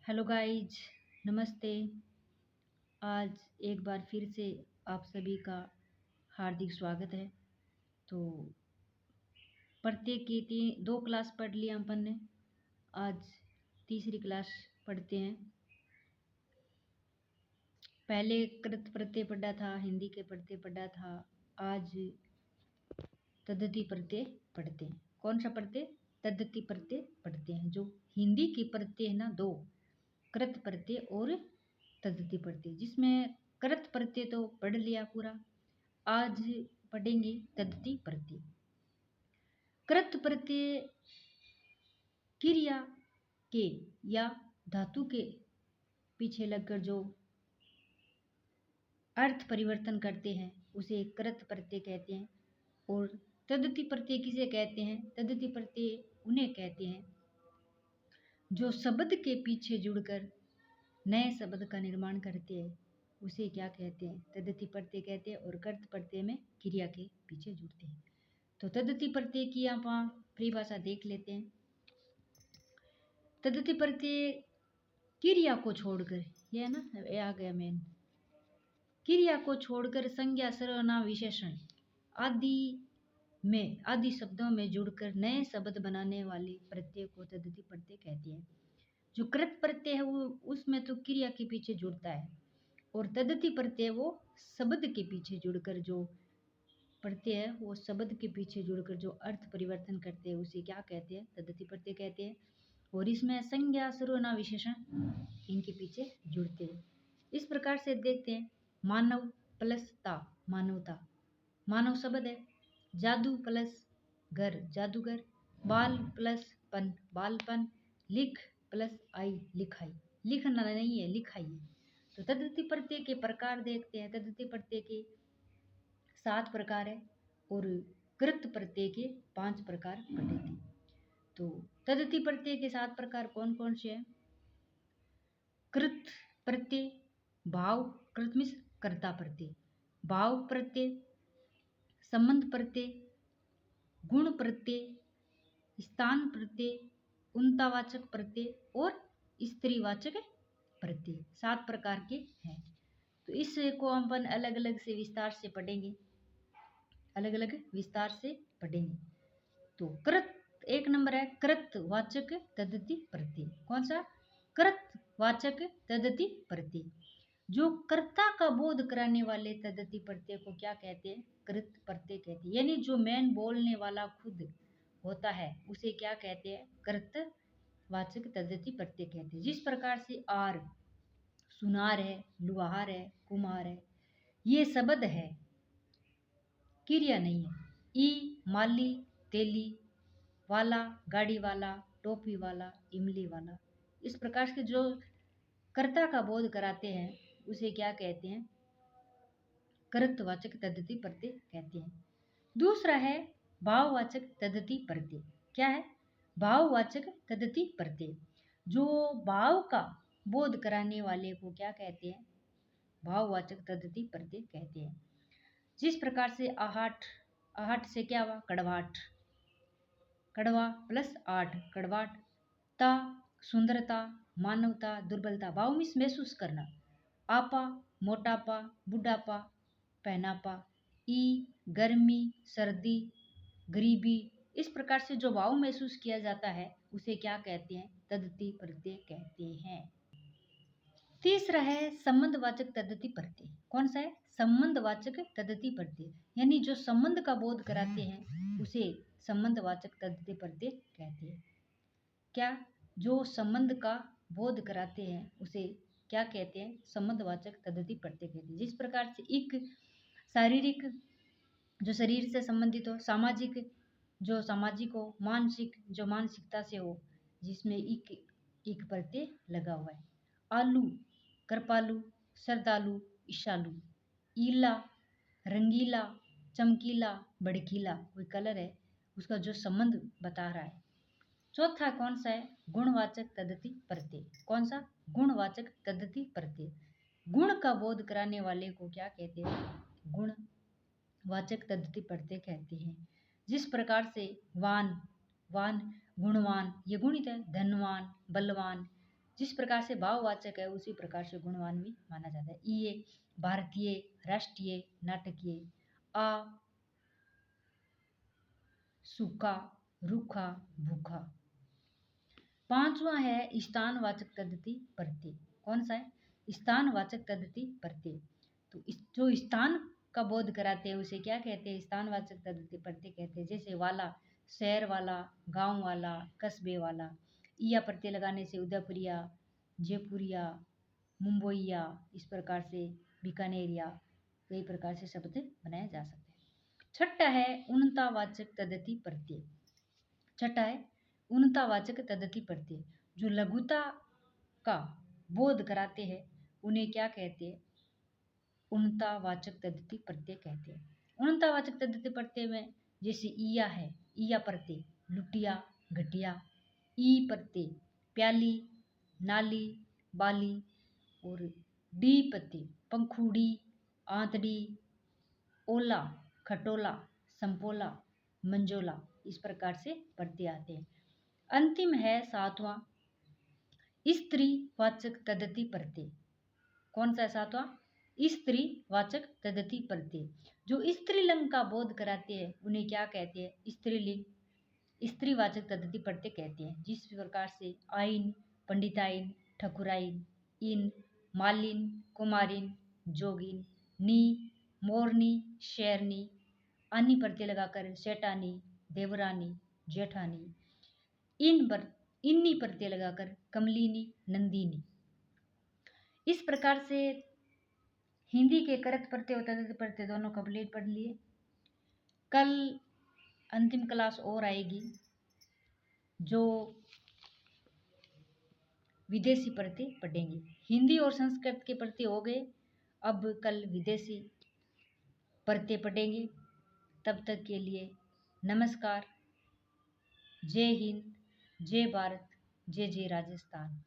Hello guys, नमस्ते। आज एक बार फिर से आप सभी का हार्दिक स्वागत है। तो प्रत्येक की दो क्लास पढ़ लिया अपन ने। आज तीसरी क्लास पढ़ते हैं। पहले कृत प्रत्यय पढ़ा था, हिंदी के प्रत्यय पढ़ा था। आज तद्धिति प्रत्यय पढ़ते हैं। कौन सा प्रत्यय? तद्धिति प्रत्यय पढ़ते हैं। जो हिंदी के प्रत्यय है ना, दो, कृत प्रत्यय और तद्धिति प्रत्यय। जिसमें कृत प्रत्यय तो पढ़ लिया पूरा, आज पढ़ेंगे तद्धिति प्रत्यय। कृत प्रत्यय क्रिया के या धातु के पीछे लगकर जो अर्थ परिवर्तन करते हैं उसे कृत प्रत्यय कहते हैं। और तद्धिति प्रत्यय किसे कहते हैं? तद्धिति प्रत्यय उन्हें कहते हैं जो शब्द के पीछे जुड़कर नए शब्द का निर्माण करते हैं। उसे क्या कहते हैं? तद्धिति प्रत्यय कहते हैं। और कृत प्रत्यय में क्रिया के पीछे जुड़ते हैं। तो तद्धिति प्रत्यय की आप परिभाषा देख लेते हैं। तद्धिति प्रत्यय क्रिया को छोड़कर, ये है ना, ये आ गया मेन, क्रिया को छोड़कर संज्ञा, सर्वनाम, विशेषण आदि शब्दों में जुड़कर नए शब्द बनाने वाले प्रत्यय को तद्धिति प्रत्यय कहते हैं। जो कृत प्रत्यय है वो उसमें तो क्रिया के पीछे जुड़ता है, और तद्धिति प्रत्यय वो शब्द के पीछे जुड़कर जो प्रत्यय है, वो शब्द के पीछे जुड़कर जो अर्थ परिवर्तन करते हैं उसे क्या कहते हैं? तद्धिति प्रत्यय कहते हैं। और इसमें संज्ञा, सर्वनाम, विशेषण इनके पीछे जुड़ते हैं। इस प्रकार से देखते हैं। मानव प्लस ता, मानवता, मानव शब्द है। जादू प्लस घर, जादूगर। बाल प्लस पन, बालपन। लिख प्लस आई, लिखाई। लिखना नहीं है, लिखाई है। तो तद्धिति प्रत्यय के प्रकार देखते हैं। तद्धिति प्रत्यय के 7 प्रकार है और कृत प्रत्यय के 5 प्रकार पढ़े थे। तो तद्धिति प्रत्यय के 7 प्रकार कौन कौन से हैं? कृत प्रत्यय, भाव, कृत मीन्स कर्ता प्रत्यय, भाव प्रत्यय, संबंध प्रत्यय, गुण प्रत्यय, स्थान प्रत्यय, उन्तावाचक प्रत्यय और स्त्रीवाचक प्रत्यय। 7 प्रकार के हैं। तो इसको अपन अलग अलग से विस्तार से पढ़ेंगे, अलग अलग विस्तार से पढ़ेंगे। तो कृत, एक नंबर है कृतवाचक तद्धिति प्रत्यय। कौन सा? कृतवाचक तद्धिति प्रत्यय। जो कर्ता का बोध कराने वाले तद्धिति प्रत्यय को क्या कहते हैं? कृत प्रत्यय कहते हैं। यानी जो मेन बोलने वाला खुद होता है उसे क्या कहते हैं? कृतवाचक तद्धिति प्रत्यय कहते हैं। जिस प्रकार से आर सुनार है, लुहार है, कुम्हार है, ये शब्द है, क्रिया नहीं है। ई माली, तेली, वाला, गाड़ी वाला, टोपी वाला, इमली वाला, इस प्रकार के जो कर्ता का बोध कराते हैं उसे क्या कहते हैं? कृतवाचक तद्धिति प्रत्यय कहते हैं। दूसरा है भाववाचक तद्धिति प्रत्यय। क्या है? भाववाचक तद्धिति प्रत्यय। जो भाव का बोध कराने वाले को क्या कहते हैं? भाववाचक तद्धिति प्रत्यय कहते हैं। जिस प्रकार से आहट, आहट से क्या हुआ? कड़वाहट, कड़वा प्लस आठ, कड़वाहट। ता सुंदरता, मानवता, दुर्बलता, भाव मीन्स महसूस करना। आपा मोटापा, बुढ़ापा, पहनापा। ई गर्मी, सर्दी, गरीबी, इस प्रकार से जो भाव महसूस किया जाता है उसे क्या कहते हैं? तद्धिति प्रत्यय कहते हैं। तीसरा है संबंधवाचक तद्धिति प्रत्यय। कौन सा है? संबंधवाचक तद्धिति प्रत्यय। यानी जो संबंध का बोध कराते हैं उसे संबंधवाचक तद्धिति प्रत्यय कहते हैं। क्या? जो संबंध का बोध कराते हैं उसे क्या कहते हैं? संबंधवाचक तद्धिति प्रत्यय कहते हैं। जिस प्रकार से एक शारीरिक जो शरीर से संबंधित हो, सामाजिक जो सामाजिक हो, मानसिक जो मानसिकता से हो, जिसमें एक प्रत्यय लगा हुआ है। आलू, कृपालु, श्रद्धालु, ईशालु। ईला, रंगीला, चमकीला, भड़कीला, कोई कलर है उसका जो संबंध बता रहा है। चौथा कौन सा है? गुणवाचक तद्धिति प्रत्यय। कौन सा? गुणवाचक तद्धिति प्रत्यय। गुण का बोध कराने वाले को क्या कहते हैं? गुणवाचक तद्धिति प्रत्यय कहते हैं। जिस प्रकार से वान, वान गुणवान, ये गुणित है। धनवान, बलवान, जिस प्रकार से भाववाचक है उसी प्रकार से गुणवान भी माना जाता है। ये भारतीय, राष्ट्रीय, नाटकीय। आ सूखा, रूखा, भूखा। पांचवा है स्थानवाचक तद्धिति प्रत्यय। कौन सा है? स्थानवाचक तद्धिति प्रत्यय। तो जो स्थान का बोध कराते हैं उसे क्या कहते हैं? स्थानवाचक तद्धिति प्रत्यय कहते हैं। जैसे वाला शहर वाला, गांव वाला, कस्बे वाला। इया प्रत्यय लगाने से उदयपुरिया, जयपुरिया, मुंबईया, इस प्रकार से बीकानेरिया, कई प्रकार से शब्द बनाया जा सकता है। छठा है उन्नतावाचक तद्धिति प्रत्यय। छठा है उन्नतावाचक तद्धिति प्रत्यय। जो लघुता का बोध कराते हैं उन्हें क्या कहते हैं? उन्नतावाचक तद्धिति प्रत्यय कहते हैं। उन्नतावाचक तद्धिति प्रत्यय में जैसे ईया है, ईया प्रत्यय लुटिया, घटिया। ई प्रत्यय प्याली, नाली, बाली। और डी प्रत्यय पंखुड़ी, आंतड़ी, ओला, खटोला, संपोला, मंजोला, इस प्रकार से प्रत्यय आते हैं। अंतिम है सातवां स्त्रीवाचक तद्धिति प्रत्यय। कौन सा है सातवां? स्त्रीवाचक तद्धिति प्रत्यय। जो स्त्रीलिंग का बोध कराते हैं उन्हें क्या कहते हैं? स्त्रीलिंग, स्त्रीवाचक तद्धिति प्रत्यय कहते हैं। जिस प्रकार से आइन, पंडिताइन, ठकुराइन, इन, मालिन, कुमारिन, जोगिन, नी, मोरनी, शेरनी। अन्य प्रत्यय लगाकर सेठानी, देवरानी, जेठानी। इन्नी प्रत्यय लगाकर कमलिनी, नंदिनी। इस प्रकार से हिंदी के करत प्रत्यय और तद्धित प्रत्यय दोनों कंप्लीट पढ़ लिए। कल अंतिम क्लास और आएगी जो विदेशी प्रत्यय पढ़ेंगे। हिंदी और संस्कृत के प्रत्यय हो गए, अब कल विदेशी प्रत्यय पढ़ेंगे। तब तक के लिए नमस्कार। जय हिंद, जय भारत, जय जय राजस्थान।